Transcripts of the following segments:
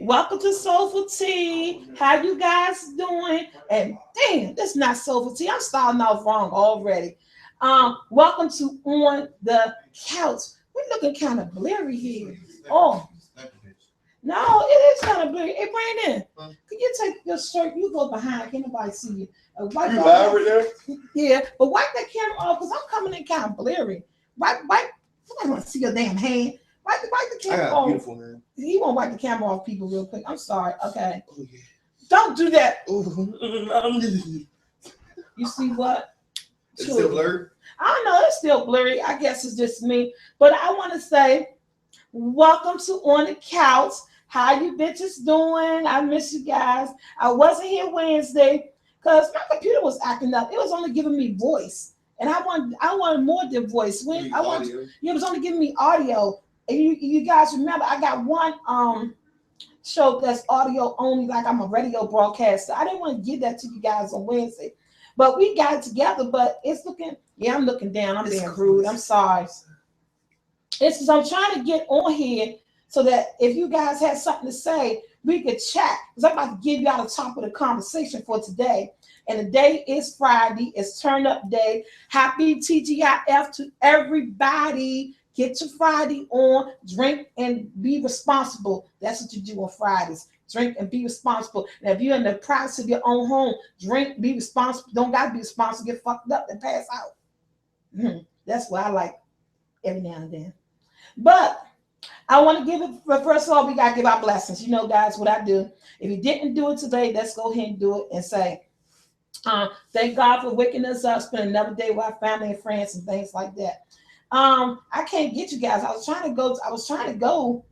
Welcome to Soulful Tea. How you guys doing? And damn, this is not Soulful Tea. I'm starting off wrong already. Welcome to On the Couch. We're looking kind of blurry here. Oh, no, it is kind of blurry. Hey, Brandon, can you take your shirt? You go behind. Can't nobody see you. Wipe You live right there? Yeah, but wipe that camera off because I'm coming in kind of blurry. Wipe. Somebody want to see your damn hand. Wipe the camera off. Beautiful, man. He won't wipe the camera off people real quick. I'm sorry. Okay. Oh, yeah. Don't do that. You see what? It's still blurred? I don't know. It's still blurry. I guess it's just me. But I want to say, welcome to On the Couch. How you bitches doing? I miss you guys. I wasn't here Wednesday because my computer was acting up. It was only giving me voice. And I wanted more than voice. It was only giving me audio. And you guys remember, I got one show that's audio only, like I'm a radio broadcaster. I didn't want to give that to you guys on Wednesday, but we got it together. But it's looking, I'm looking down. I'm being rude. I'm sorry. It's because I'm trying to get on here so that if you guys had something to say, we could chat. Because I'm about to give you out the top of the conversation for today. And the day is Friday. It's Turn Up Day. Happy TGIF to everybody. Get your Friday on, drink and be responsible. That's what you do on Fridays. Drink and be responsible. And if you're in the privacy of your own home, drink, be responsible. Don't got to be responsible, get fucked up and pass out. That's what I like every now and then. But I want to give it, first of all, we got to give our blessings. You know, guys, what I do. If you didn't do it today, let's go ahead and do it and say, thank God for waking us up, spend another day with our family and friends and things like that. I can't get you guys. I was trying to go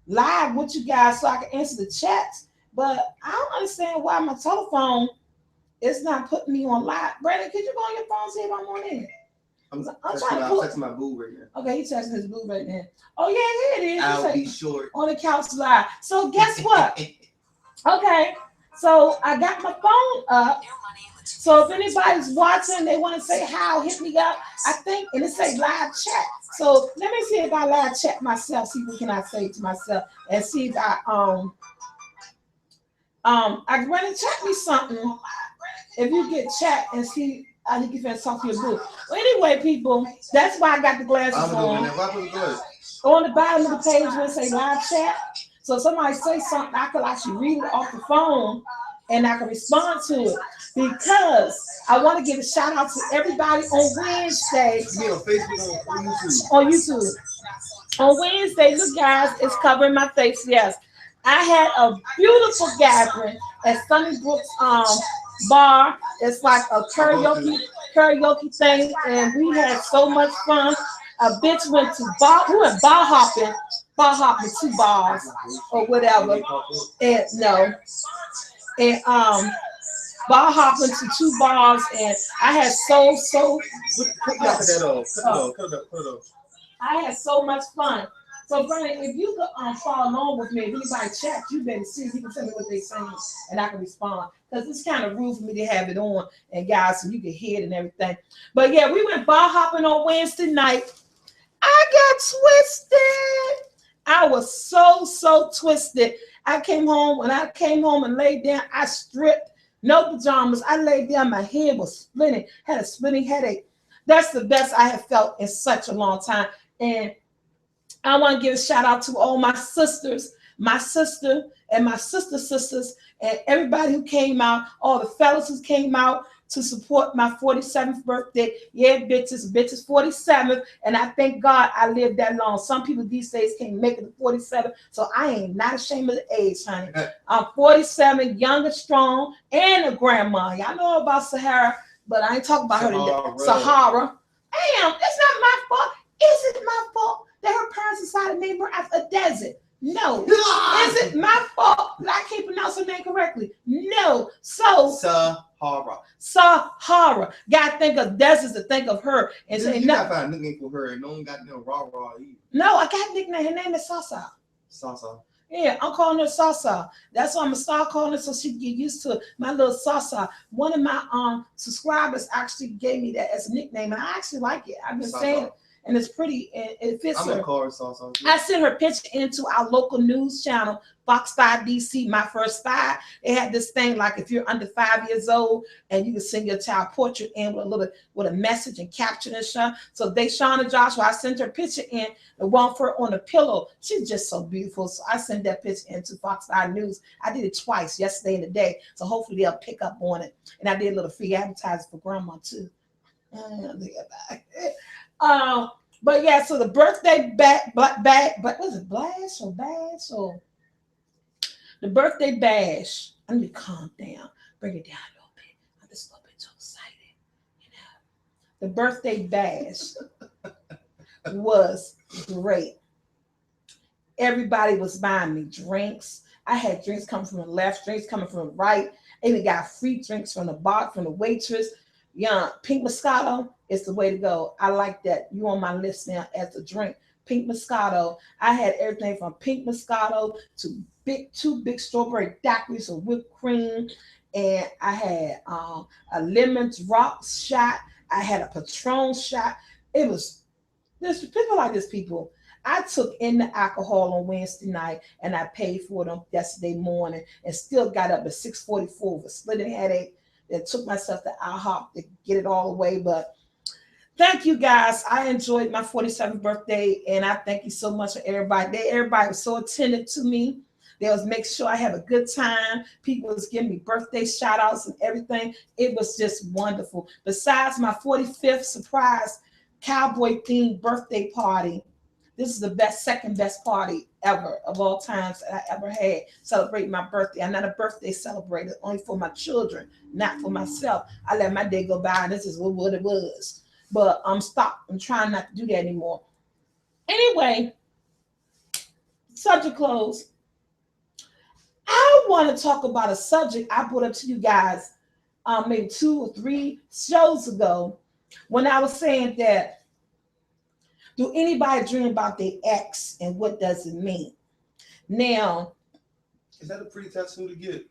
live with you guys so I can answer the chats, but I don't understand why my telephone is not putting me on live. Brandon, could you go on your phone and see if I'm on there? I'm trying to text my boo right now. Okay, he's texting his boo right now. Oh yeah, here it is. I'll be short. On the couch live. So guess what? Okay, so I got my phone up. So if anybody's watching, they want to say how, hit me up. I think, and it say live chat. So let me see if I live chat myself. See what can I say to myself and see if I run and chat me something. If you get chat and see, I think you can talk to your boo. Well, anyway, people, that's why I got the glasses on. On the bottom of the page where it say live chat. So if somebody say something, I could actually read it off the phone and I can respond to it. Because I want to give a shout out to everybody on Wednesday. On Facebook, on YouTube. On YouTube. On Wednesday, look guys, it's covering my face. Yes. I had a beautiful gathering at Sunnybrook's bar. It's like a karaoke thing, and we had so much fun. A bitch went to bar hopping 2 bars or whatever. And bar hopping to 2 bars, and I had I had so much fun. So Brandon, if you could follow along with me, if anybody chat, you better see. You can tell me what they're saying, and I can respond. Because it's kind of rude for me to have it on, and guys, so you can hear it and everything. But yeah, we went bar hopping on Wednesday night. I got twisted. I was so twisted. I came home. When I came home and laid down, I stripped. No pajamas. I laid down. My head was splitting. Had a splitting headache. That's the best I have felt in such a long time. And I want to give a shout out to all my sisters, my sister and my sisters, and everybody who came out, all the fellas who came out to support my 47th birthday. Yeah, bitches 47th. And I thank God I lived that long. Some people these days can't make it to 47. So I ain't not ashamed of the age, honey. I'm 47, young and strong, and a grandma. Y'all know about Sahara, but I ain't talking about her today. Sahara. Damn, it's not my fault. Is it my fault that her parents decided to name her after a desert? No. Is it my fault that I can't pronounce her name correctly? No. So Sahara. Gotta think of deserts to think of her. And say you gotta find a nickname for her, and no one got no rah either. No, I got a nickname. Her name is Sasa. Sasa. Yeah, I'm calling her Sasa. That's why I'm gonna start calling her so she can get used to my little Sasa. One of my subscribers actually gave me that as a nickname, and I actually like it. I've been saying it. and it's pretty. It fits I'm her. a car salsa. I sent her picture into our local news channel, Fox 5 DC, My First Five. They had this thing like if you're under 5 years old and you can send your child portrait in with a little with a message and caption and stuff. So they Shauna Joshua, I sent her picture in, the one for her on the pillow. She's just so beautiful. So I sent that picture into Fox 5 News. I did it twice, yesterday and today. So hopefully they'll pick up on it. And I did a little free advertising for grandma too. But yeah, so the birthday but was it Blash or Bash or the birthday bash? Let me calm down, bring it down a little bit. I'm just a little bit too excited, you know. The birthday bash was great. Everybody was buying me drinks. I had drinks coming from the left, drinks coming from the right. I even got free drinks from the bar, from the waitress. Yeah, pink Moscato is the way to go. I like that. You on my list now as a drink. Pink Moscato. I had everything from pink Moscato to two big strawberry daiquiris with whipped cream, and I had a lemon drop shot. I had a Patron shot. It was this people like this people. I took in the alcohol on Wednesday night and I paid for them yesterday morning and still got up at 6:44 with a splitting headache. That took myself to IHOP to get it all away. But thank you guys. I enjoyed my 47th birthday and I thank you so much for everybody. Everybody was so attentive to me. They was make sure I have a good time. People was giving me birthday shout outs and everything. It was just wonderful. Besides my 45th surprise cowboy themed birthday party, this is the second best party ever of all times that I ever had celebrating my birthday. I'm not a birthday celebrator, only for my children, not for myself. I let my day go by, and this is what it was. But I'm stopped. I'm trying not to do that anymore. Anyway, subject closed. I want to talk about a subject I brought up to you guys maybe 2 or 3 shows ago when I was saying that, do anybody dream about their ex and what does it mean? Now, is that a pretty tattoo to get?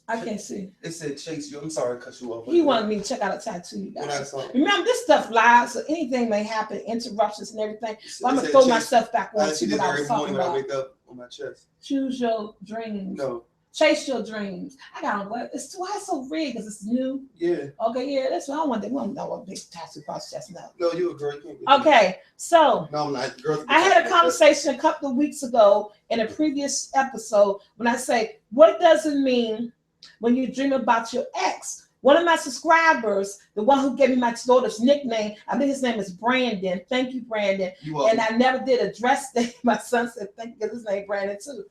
I can't see. It said chase you. I'm sorry to cut you off. He wanted me to check out a tattoo, you guys. Remember, this stuff live, so anything may happen, interruptions and everything. So I'm going to throw myself back on to what I was talking about. When I wake up on my chest. Choose your dreams. No. Chase your dreams. I got what? It's why it's so red because it's new. Yeah. Okay, yeah, that's what I want. They want to know what big tattoo across chest now. No, you a girl. Okay, so no, I'm not. Girl, I had a conversation a couple of weeks ago in a previous episode when I say, what does it mean when you dream about your ex? One of my subscribers, the one who gave me my daughter's nickname, I think his name is Brandon. Thank you, Brandon. And I never did address that. My son said, thank you, because his name Brandon too.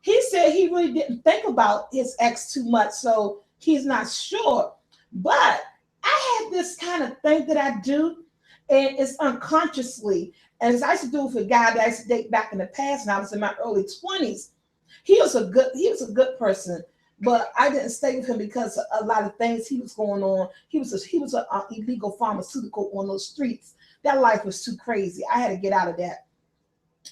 He said he really didn't think about his ex too much, so he's not sure. But I had this kind of thing that I do, and it's unconsciously. And I used to do it for a guy that I used to date back in the past, and I was in my early 20s. He was a good person, but I didn't stay with him because of a lot of things he was going on. He was an illegal pharmaceutical on those streets. That life was too crazy. I had to get out of that.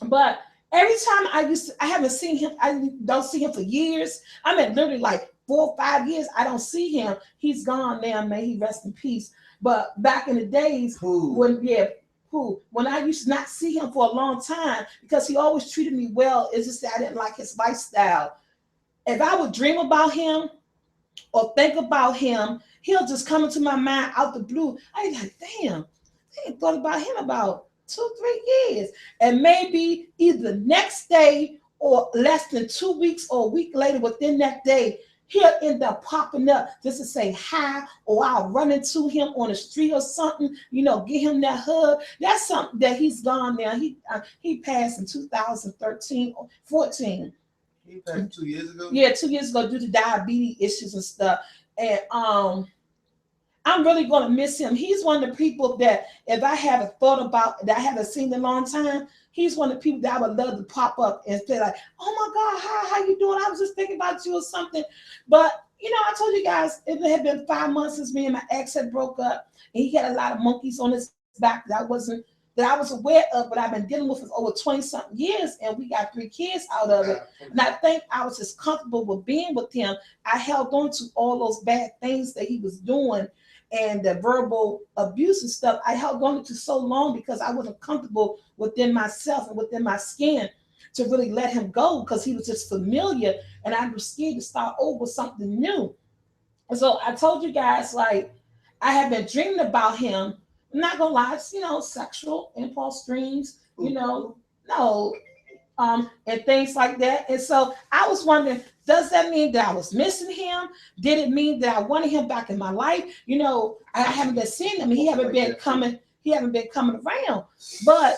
But every time I haven't seen him, I don't see him for years. I mean, literally like 4 or 5 years, I don't see him. He's gone now, may he rest in peace. But back in the days, when I used to not see him for a long time, because he always treated me well, it's just that I didn't like his lifestyle. If I would dream about him or think about him, he'll just come into my mind out the blue. I was like, damn, I ain't thought about him about 2, 3 years. And maybe either the next day or less than 2 weeks or a week later within that day, he'll end up popping up just to say hi, or I'll run into him on the street or something, get him that hug. That's something that he's gone now. He passed in 2013 or 14. He passed 2 years ago? Yeah, 2 years ago due to diabetes issues and stuff. And I'm really going to miss him. He's one of the people that if I haven't thought about, that I haven't seen in a long time, he's one of the people that I would love to pop up and say like, oh my God, hi, how you doing? I was just thinking about you or something. But, I told you guys, it had been 5 months since me and my ex had broke up, and he had a lot of monkeys on his back that I was aware of, but I've been dealing with for over 20-something years, and we got 3 kids out of it. And I think I was just comfortable with being with him. I held on to all those bad things that he was doing. and the verbal abuse and stuff, I held on to so long because I wasn't comfortable within myself and within my skin to really let him go because he was just familiar and I was scared to start over something new. And so I told you guys, like, I have been dreaming about him. I'm not gonna lie, it's, sexual impulse dreams, no, and things like that. And so I was wondering, does that mean that I was missing him? Did it mean that I wanted him back in my life? I haven't been seeing him. He haven't been coming. He haven't been coming around. But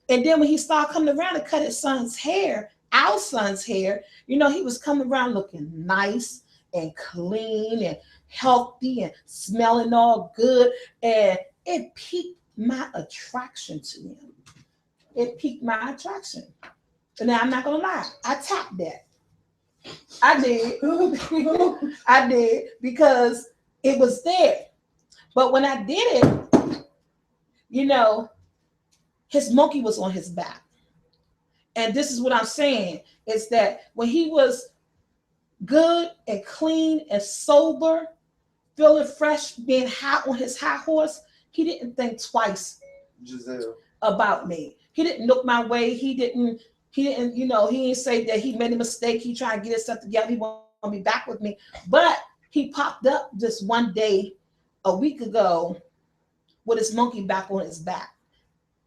and then when he started coming around to cut his son's hair, our son's hair, he was coming around looking nice and clean and healthy and smelling all good, and it piqued my attraction to him. It piqued my attraction. Now I'm not gonna lie, I tapped that. I did. I did because it was there. But when I did it, his monkey was on his back. And this is what I'm saying is that when he was good and clean and sober, feeling fresh, being hot on his high horse, he didn't think twice Giselle. about me. He didn't look my way. He didn't, he didn't say that he made a mistake. He tried to get himself together. He wanted to be back with me. But he popped up just one day a week ago with his monkey back on his back,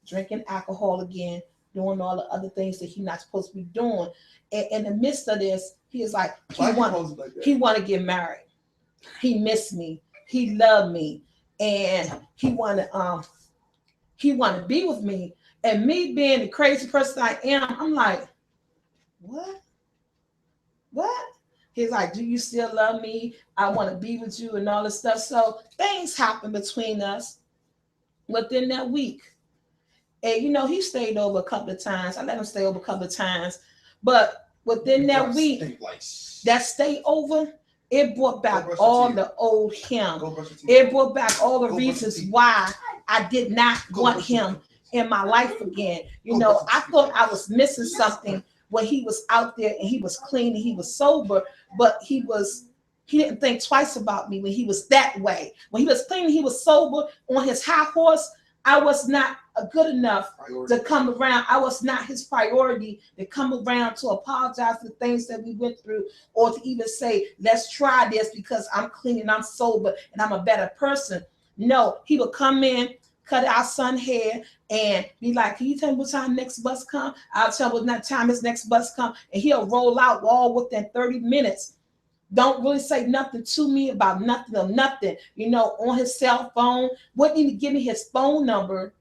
drinking alcohol again, doing all the other things that he's not supposed to be doing. And in the midst of this, he is like, he want to get married. He missed me. He loved me. And he want to be with me. And me being the crazy person I am, I'm like, what? What? He's like, do you still love me? I want to be with you and all this stuff. So things happened between us within that week. And, he stayed over a couple of times. I let him stay over a couple of times. But within that week, that stay over, it brought back all the old him. It brought back all the reasons why I did not want him in my life again. I thought I was missing something when he was out there and he was clean and he was sober, but he didn't think twice about me when he was that way. When he was clean and he was sober on his high horse, I was not good enough to come around. I was not his priority to come around to apologize for the things that we went through or to even say, let's try this because I'm clean and I'm sober and I'm a better person. No, he would come in, cut our son hair and be like, can you tell me what time next bus come? I'll tell him what time his next bus come. And he'll roll out all within 30 minutes. Don't really say nothing to me about nothing or nothing, on his cell phone. Wouldn't even give me his phone number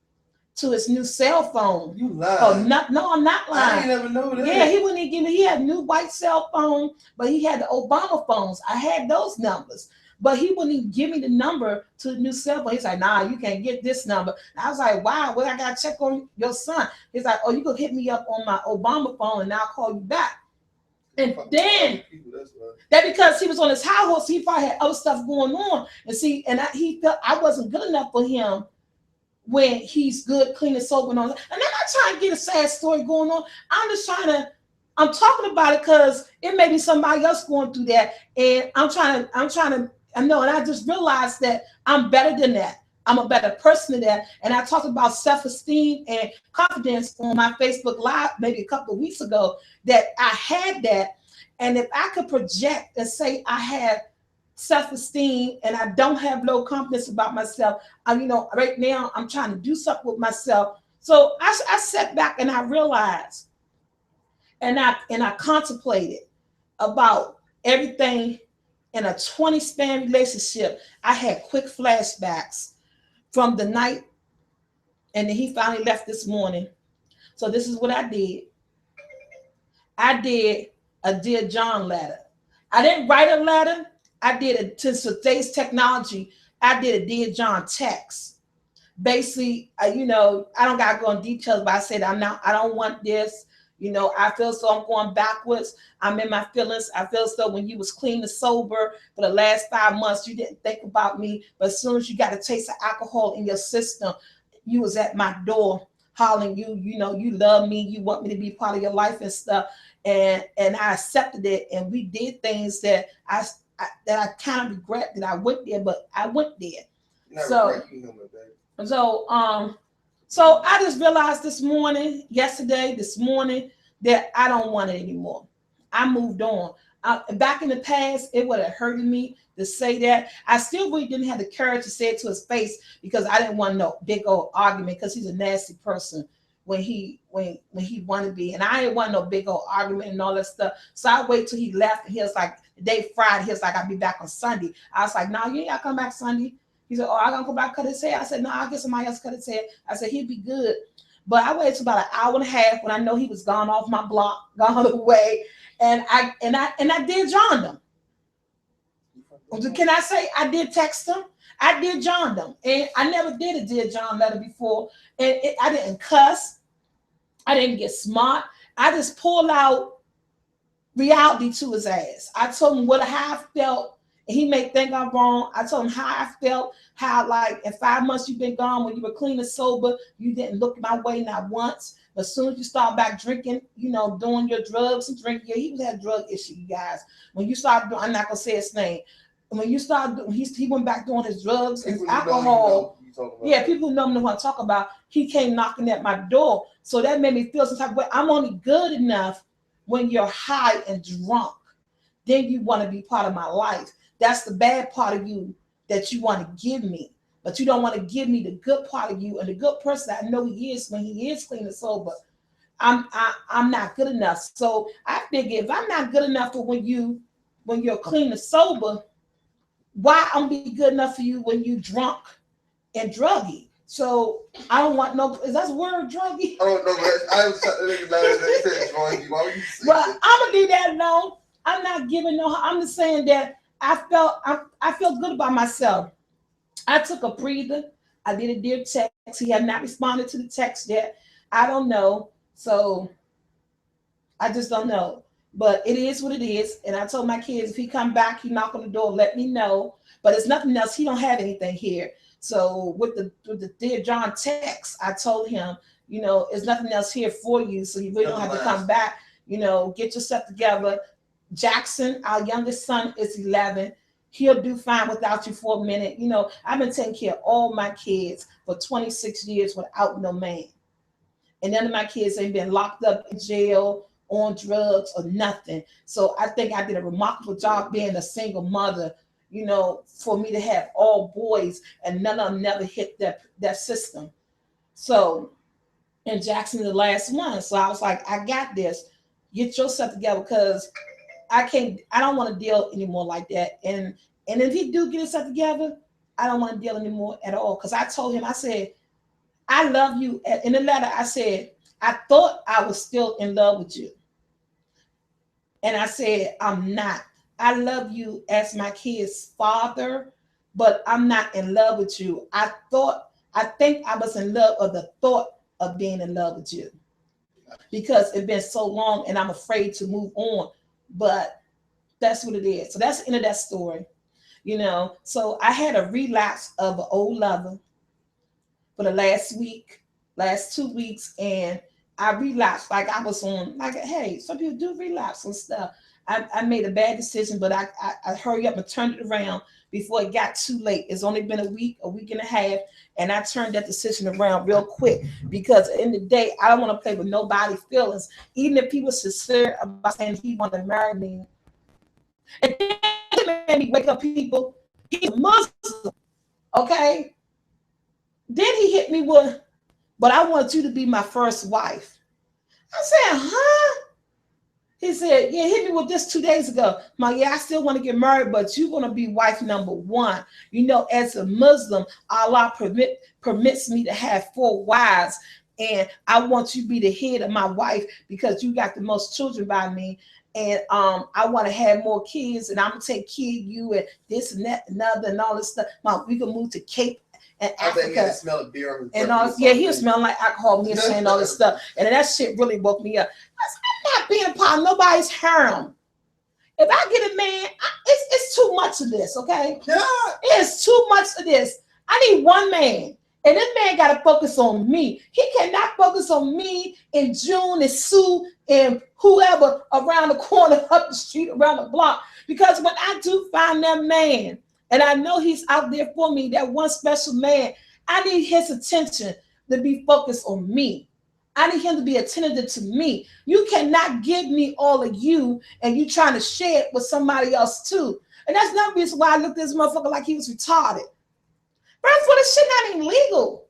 to his new cell phone. You lied. Oh, no, I'm not lying. I ain't never know that. Yeah, he wouldn't even give me, he had a new white cell phone, but he had the Obama phones. I had those numbers, but he wouldn't even give me the number to the new cell phone. He's like, nah, you can't get this number. And I was like, wow, well, I got to check on your son. He's like, oh, you can hit me up on my Obama phone and I'll call you back. And then that because he was on his high horse, he probably had other stuff going on. And see, and he felt I wasn't good enough for him when he's good, clean, and sober and all that. And I'm not trying to get a sad story going on. I'm talking about it because it may be somebody else going through that. And I know, and I just realized that I'm better than that. I'm a better person than that. And I talked about self-esteem and confidence on my Facebook Live maybe a couple of weeks ago that I had that. And if I could project and say I had self-esteem and I don't have low confidence about myself, right now I'm trying to do something with myself. So I sat back and I realized and I contemplated about everything in a 20-span relationship. I had quick flashbacks from the night, and then he finally left this morning. So this is what I did. I did a Dear John letter. I didn't write a letter. I did it to today's technology. I did a Dear John text. Basically, I don't gotta go in details, but I said I don't want this. I feel so I'm going backwards. I'm in my feelings. I feel so when you was clean and sober for the last 5 months, you didn't think about me. But as soon as you got a taste of alcohol in your system, you was at my door hollering, you love me. You want me to be part of your life and stuff. And I accepted it. And we did things that I kind of regret that I went there, but I went there. So I just realized this morning, that I don't want it anymore. I moved on. Back in the past, it would have hurted me to say that. I still really didn't have the courage to say it to his face because I didn't want no big old argument because he's a nasty person when he wanted to be. And I didn't want no big old argument and all that stuff. So I wait till he left and he was like, the day Friday, he was like, I'll be back on Sunday. I was like, no, you ain't gotta come back Sunday. He said, oh, I gotta go back cut his hair. I said, no, I'll get somebody else to cut his hair. I said, he'd be good. But I waited till about an hour and a half when I know he was gone off my block, gone away. And I did John them. Can I say I did text them? I did John them. And I never did a Dear John letter before. And I didn't cuss. I didn't get smart. I just pulled out reality to his ass. I told him how I felt. And he may think I'm wrong. I told him how I felt, how like in 5 months you've been gone, when you were clean and sober, you didn't look my way not once. But as soon as you start back drinking, doing your drugs and drinking, he was had drug issue, you guys. When you start doing, I'm not gonna say his name. When you start doing, he went back doing his drugs and alcohol. Yeah, people who know what I talk about. He came knocking at my door, so that made me feel some type of way. I'm only good enough when you're high and drunk. Then you want to be part of my life. That's the bad part of you that you want to give me. But you don't want to give me the good part of you and the good person I know he is when he is clean and sober. I'm not good enough. So I figure if I'm not good enough for when you're clean and sober, why I'm be good enough for you when you drunk and druggy? So I don't want no. Is that a word, druggy? I don't know. I was druggy. Why would you say well, I'm gonna leave that alone. I'm not giving no. I'm just saying that I felt good about myself. I took a breather. I did a dear text. He had not responded to the text yet. I don't know. So I just don't know. But it is what it is. And I told my kids, if he come back, he knock on the door, let me know. But it's nothing else. He don't have anything here. So with the Dear John text, I told him, there's nothing else here for you. So you really don't have to come back. Get yourself together. Jackson, our youngest son, is 11. He'll do fine without you for a minute. I've been taking care of all my kids for 26 years without no man. And none of my kids ain't been locked up in jail, on drugs, or nothing. So I think I did a remarkable job being a single mother, for me to have all boys, and none of them never hit that system. So, and Jackson the last one. So I was like, I got this. Get yourself together, because I don't want to deal anymore like that. And if he do get himself together, I don't want to deal anymore at all. Because I told him, I said, I love you. In the letter, I said, I thought I was still in love with you. And I said, I'm not. I love you as my kid's father, but I'm not in love with you. I think I was in love of the thought of being in love with you, because it's been so long and I'm afraid to move on. But that's what it is. So that's the end of that story. So I had a relapse of an old lover for the last 2 weeks, and I relapsed. Like I was on, like, hey, some people do relapse and stuff. I made a bad decision, but I hurry up and turned it around before it got too late. It's only been a week and a half, and I turned that decision around real quick, because at the end of the day, I don't want to play with nobody's feelings. Even if people sincere about saying he wanted to marry me, and it made me wake up people. He's a Muslim, okay? Then he hit me with, but I want you to be my first wife. I said, huh? He said, yeah, hit me with this 2 days ago. I still want to get married, but you're going to be wife number one. As a Muslim, Allah permits me to have 4 wives, and I want you to be the head of my wife because you got the most children by me. And I want to have more kids, and I'm going to take care of you and this and that and other and all this stuff. We can move to Cape and Africa. I smell of beer and all, yeah, he was smelling like alcohol, me saying all this stuff. And that shit really woke me up. I'm not being a part of nobody's harem. If I get a man, it's too much of this, okay? Yeah. It's too much of this. I need one man. And this man got to focus on me. He cannot focus on me and June and Sue and whoever around the corner, up the street, around the block. Because when I do find that man, And I know he's out there for me, that one special man. I need his attention to be focused on me. I need him to be attentive to me. You cannot give me all of you and you trying to share it with somebody else too. And that's another reason why I looked at this motherfucker like he was retarded. First of all, this shit not even legal.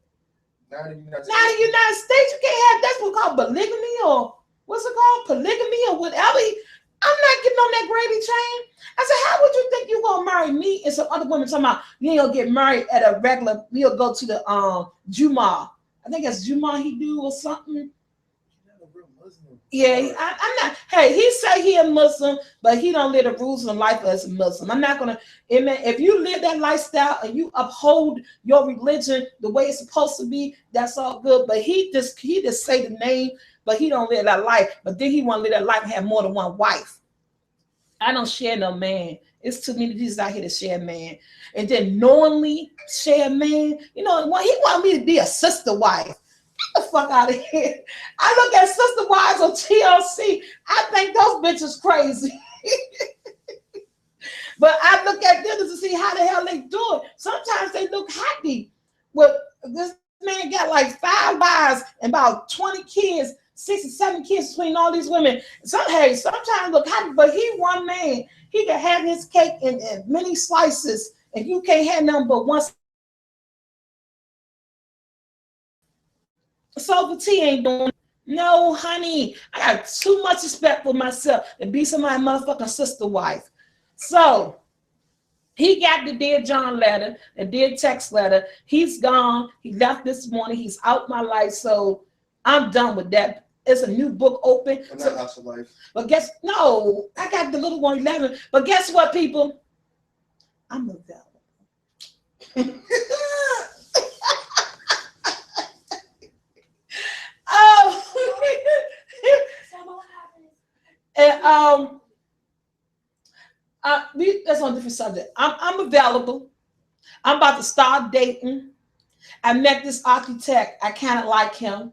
Not in the United Now in the United States, you can't have, that's what called polygamy, or what's it called? Polygamy or whatever. I'm not getting on that gravy train. I said, how would you think you gonna marry me and some other women talking about you ain't gonna get married at a regular, we'll go to the Juma. I think it's Juma he do or something. Yeah, I'm not. Hey, he say he a Muslim, but he don't live the rules of life as a Muslim. I'm not gonna. If you live that lifestyle and you uphold your religion the way it's supposed to be, that's all good. But he just say the name, but he don't live that life. But then he want to live that life and have more than one wife. I don't share no man. It's too many Jesus out here to share a man, and then knowingly share a man. You know, he want me to be a sister wife. The fuck out of here. I look at sister wives on TLC. I think those bitches crazy. But I look at them to see how the hell they do it. Sometimes they look happy. Well, this man got like 5 wives and about 20 kids, 6 or 7 kids between all these women. Sometimes look happy, but he one man. He can have his cake in many slices, and you can't have nothing but one. So the T ain't doing. No, honey, I got too much respect for myself to be somebody's motherfucking sister wife. So he got the Dear John letter, the Dear text letter. He's gone. He left this morning. He's out my life. So I'm done with that. It's a new book open. I'm not out of life. But I got the little one 11. But guess what, people? I'm available. And that's on a different subject. I'm available. I'm about to start dating. I met this architect. I kind of like him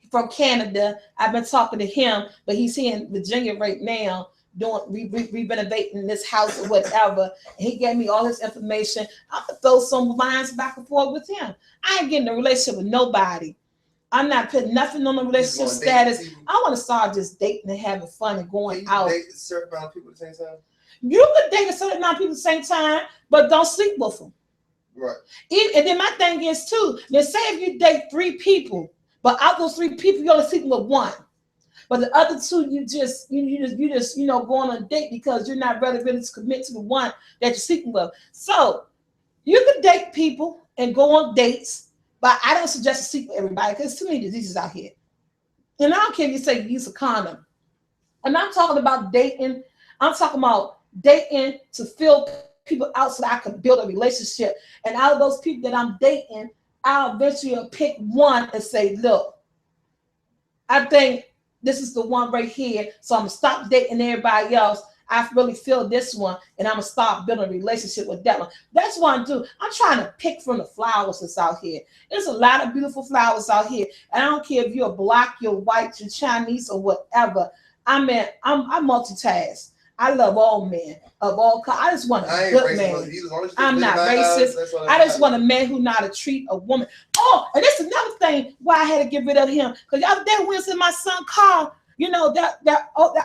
from Canada. I've been talking to him, but he's here in Virginia right now doing renovating this house or whatever. And he gave me all his information. I'm gonna throw some lines back and forth with him. I ain't getting a relationship with nobody. I'm not putting nothing on the relationship status. I want to start just dating and having fun and going out. Date a certain amount of people at the same time? You could date a certain amount of people at the same time, but don't sleep with them. Right. And then my thing is too, then say if you date 3 people, but out those 3 people, you're only sleeping with 1. But the other 2, you just go on a date because you're not ready to commit to the one that you're sleeping with. So you could date people and go on dates. But I don't suggest to sleep with everybody because there's too many diseases out here. And I don't care if you say use a condom. And I'm talking about dating. I'm talking about dating to fill people out so that I can build a relationship. And out of those people that I'm dating, I'll eventually pick one and say, look, I think this is the one right here. So I'm going to stop dating everybody else. I really feel this one, and I'm going to start building a relationship with that one. That's what I'm doing. I'm trying to pick from the flowers that's out here. There's a lot of beautiful flowers out here. And I don't care if you're black, you're white, you're Chinese, or whatever. I multitask. I love all men of all kinds. I just want a good man. I'm not racist. I just want a man who know how to treat a woman. Oh, and that's another thing why I had to get rid of him. Because the other day when my son called, you know, that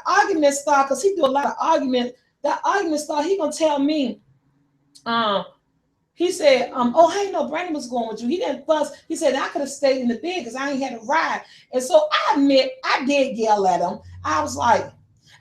argument started, because he do a lot of argument. That argument started, he gonna tell me, he said, oh, I didn't know Brandon was going with you. He didn't fuss. He said, I could have stayed in the bed because I ain't had a ride. And so I admit, I did yell at him. I was like,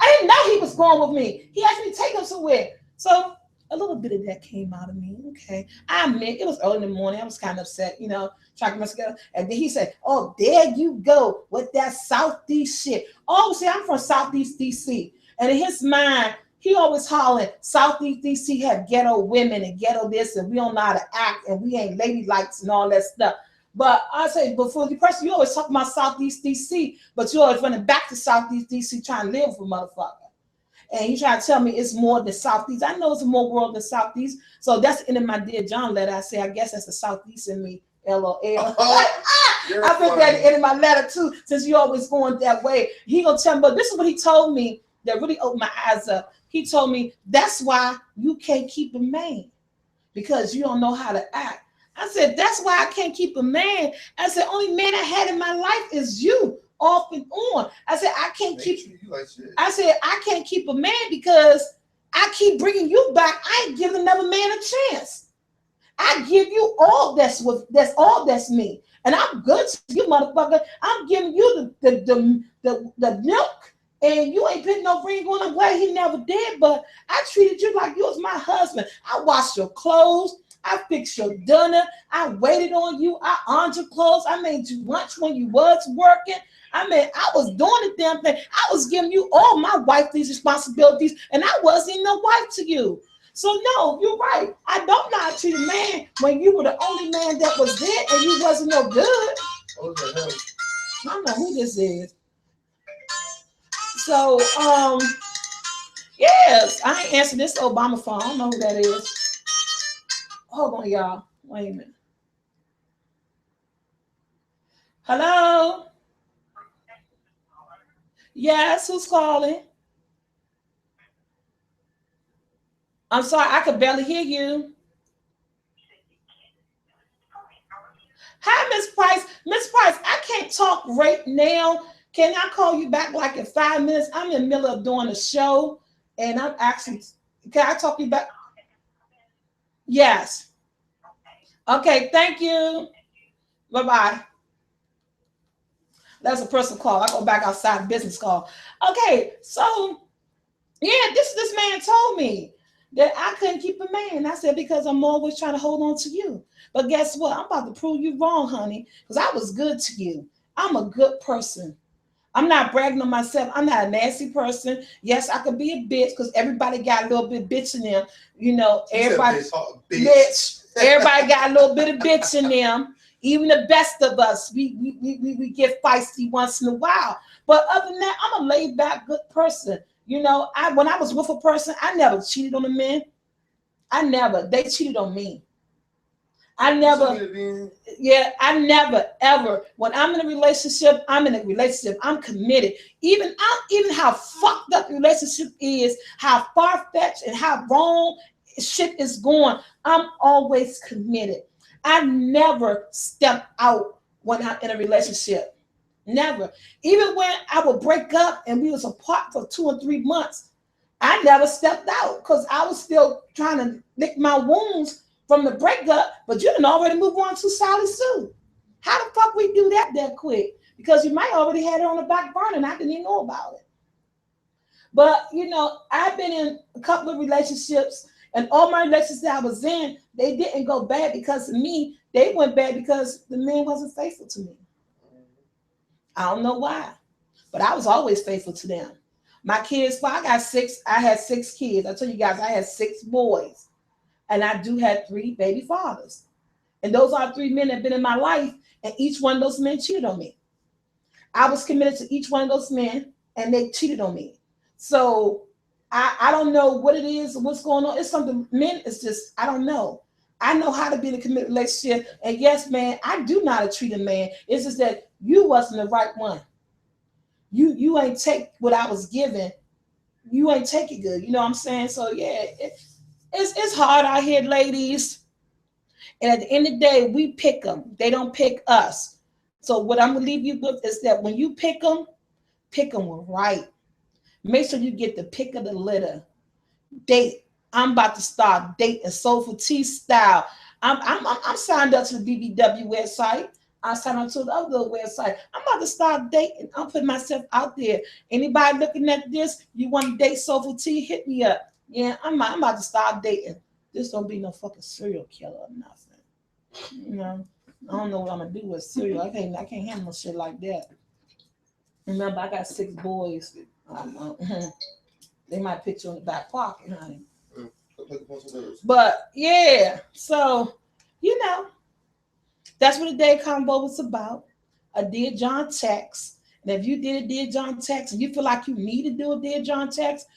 I didn't know he was going with me. He asked me to take him somewhere. So a little bit of that came out of me. Okay. I admit, it was early in the morning. I was kind of upset, you know, trying to get myself together. And then he said, oh, there you go with that Southeast shit. Oh, see, I'm from Southeast DC. And in his mind, he always hollering, Southeast DC have ghetto women and ghetto this, and we don't know how to act, and we ain't ladylikes and all that stuff. But I say, but for the person, you always talk about Southeast DC, but you always running back to Southeast DC trying to live with a motherfucker. And you try to tell me it's more than Southeast. I know it's more world than Southeast. So that's the end of my Dear John letter. I say, I guess that's the Southeast in me, LOL. I put that at the end of my letter too, since you always going that way. He gonna tell me, but this is what he told me that really opened my eyes up. He told me, that's why you can't keep a man. because you don't know how to act. I said, that's why I can't keep a man. I said, only man I had in my life is you, off and on. I said, I can't keep. I said, I can't keep a man because I keep bringing you back. I ain't giving another man a chance. I give you all that's all that's me, and I'm good to you, motherfucker. I'm giving you the milk, and you ain't putting no ring on. I'm glad he never did, but I treated you like you was my husband. I washed your clothes. I fixed your dinner. I waited on you. I ironed your clothes. I made you lunch when you was working. I mean, I was doing the damn thing. I was giving you all my wifely's responsibilities, and I wasn't even a wife to you. So no, you're right. I don't know how to treat a man when you were the only man that was there and you wasn't no good. What the hell? I don't know who this is. So yes, I ain't answering this Obama phone. I don't know who that is. Hold on, y'all. Wait a minute. Hello? Yes, who's calling? I'm sorry, I could barely hear you. Hi, Miss Price. Miss Price, I can't talk right now. Can I call you back like in 5 minutes? I'm in the middle of doing a show, and I'm actually. Can I talk you back? Yes. Okay. Thank you. Bye bye. That's a personal call. I go back outside business call. Okay. So yeah, this man told me that I couldn't keep a man. I said because I'm always trying to hold on to you. But guess what? I'm about to prove you wrong, honey, because I was good to you. I'm a good person. I'm not bragging on myself. I'm not a nasty person. Yes, I could be a bitch because everybody got a little bit bitch in them. You know, everybody bitch. Everybody got a little bit of bitch in them. Even the best of us, we get feisty once in a while. But other than that, I'm a laid back good person. You know, when I was with a person, I never cheated on a man. I never. They cheated on me. I never, yeah, I never ever. When I'm in a relationship, I'm in a relationship. I'm committed. Even how fucked up the relationship is, how far fetched and how wrong shit is going. I'm always committed. I never step out when I'm in a relationship. Never. Even when I would break up and we was apart for 2 or 3 months, I never stepped out because I was still trying to lick my wounds from the breakup, but you didn't already move on to Sally Sue. How the fuck we do that quick? Because you might already had it on the back burner and I didn't even know about it. But you know, I've been in a couple of relationships, and all my relationships that I was in, they didn't go bad because of me. They went bad because the man wasn't faithful to me. I don't know why, but I was always faithful to them. My kids, well, I had 6 kids. I tell you guys, I had 6 boys. And I do have 3 baby fathers. And those are 3 men that have been in my life, and each one of those men cheated on me. I was committed to each one of those men, and they cheated on me. So I don't know what it is, what's going on. It's something, men, it's just, I don't know. I know how to be in a committed relationship. And yes, man, I do know how to treat a man. It's just that you wasn't the right one. You ain't take what I was given. You ain't take it good. You know what I'm saying? So yeah, it's hard out here, ladies. And at the end of the day, we pick them. They don't pick us. So what I'm gonna leave you with is that when you pick them right. Make sure you get the pick of the litter. Date. I'm about to start dating Soulful Tea style. I'm signed up to the BBW website. I signed up to the other website. I'm about to start dating. I'm putting myself out there. Anybody looking at this, you want to date Soulful Tea, hit me up. Yeah, I'm about to start dating. This don't be no fucking serial killer or nothing. You know, I don't know what I'm gonna do with serial. I can't handle no shit like that. Remember, I got 6 boys. They might put you in the back pocket, honey. But yeah, so you know, that's what the day combo was about. A Dear John text. And if you did a Dear John text and you feel like you need to do a Dear John text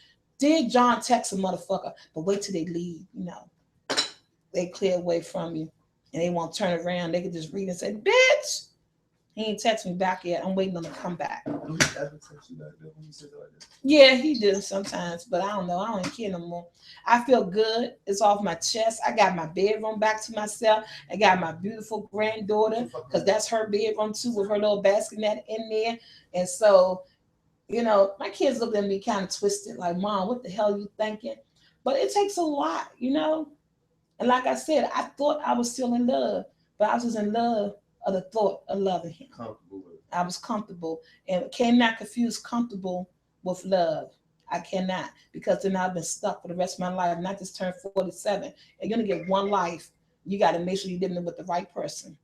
a motherfucker. But wait till they leave, you know. They clear away from you and they won't turn around. They can just read and say, bitch, He ain't text me back yet. I'm waiting on him to come back. Do he ever text you like that when you said it like that? Yeah, he does sometimes, but I don't know. I don't care no more. I feel good. It's off my chest. I got my bedroom back to myself. I got my beautiful granddaughter because that's her bedroom too, with her little bassinet in there. And so, my kids look at me kind of twisted, like, Mom, what the hell are you thinking? But it takes a lot, And like I said, I thought I was still in love, but I was just in love of the thought of loving him. Comfortable with it. I was comfortable and cannot confuse comfortable with love. I cannot, because then I've been stuck for the rest of my life. And I just turned 47. And you're going to get one life. You got to make sure you're living with the right person.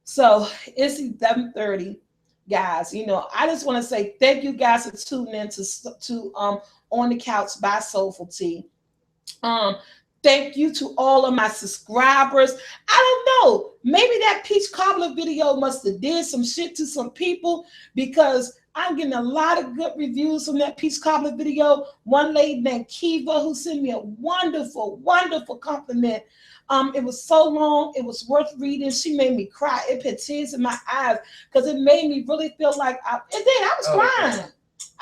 So it's 11:30, guys. I just want to say thank you guys for tuning in to On the Couch by Soulful Tea. Thank you to all of my subscribers. I don't know. Maybe that peach cobbler video must have did some shit to some people, because I'm getting a lot of good reviews from that peach cobbler video. One lady named Kiva who sent me a wonderful, wonderful compliment. It was so long. It was worth reading. She made me cry. It put tears in my eyes because it made me really feel like I was crying. Okay.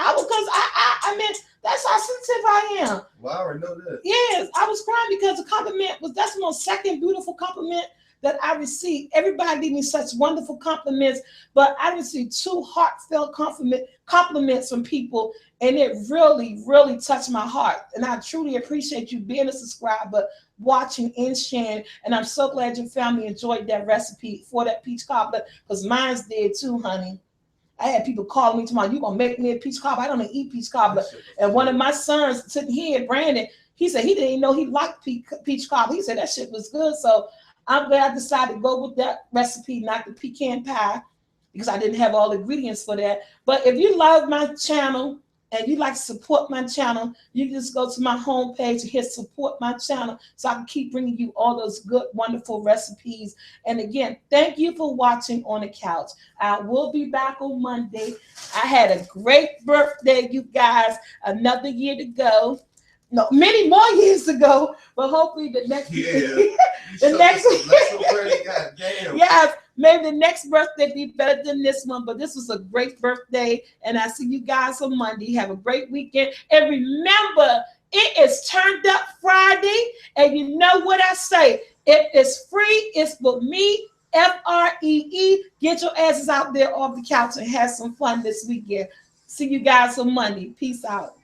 I mean, that's how sensitive I am. Well, I already know that. Yes, I was crying because the compliment that's the most second beautiful compliment that I received. Everybody gave me such wonderful compliments, but I received two heartfelt compliments from people, and it really, really touched my heart. And I truly appreciate you being a subscriber, watching and sharing. And I'm so glad your family enjoyed that recipe for that peach cobbler, because mine's did too, honey. I had people calling me tomorrow, you gonna make me a peach cobbler? I don't eat peach cobbler. And one of my sons sitting here, Brandon, he said he didn't even know he liked peach cobbler. He said that shit was good. So I'm glad I decided to go with that recipe, not the pecan pie, because I didn't have all the ingredients for that. But if you love my channel and you like to support my channel, you can just go to my homepage and hit support my channel so I can keep bringing you all those good, wonderful recipes. And again, thank you for watching On the Couch. I will be back on Monday. I had a great birthday, you guys. Another year to go. No, many more years to go, but hopefully the next yes, maybe the next birthday be better than this one. But this was a great birthday, and I see you guys on Monday. Have a great weekend, and remember, it is Turned Up Friday, and you know what I say: if it's free, it's for me. FREE. Get your asses out there off the couch and have some fun this weekend. See you guys on Monday. Peace out.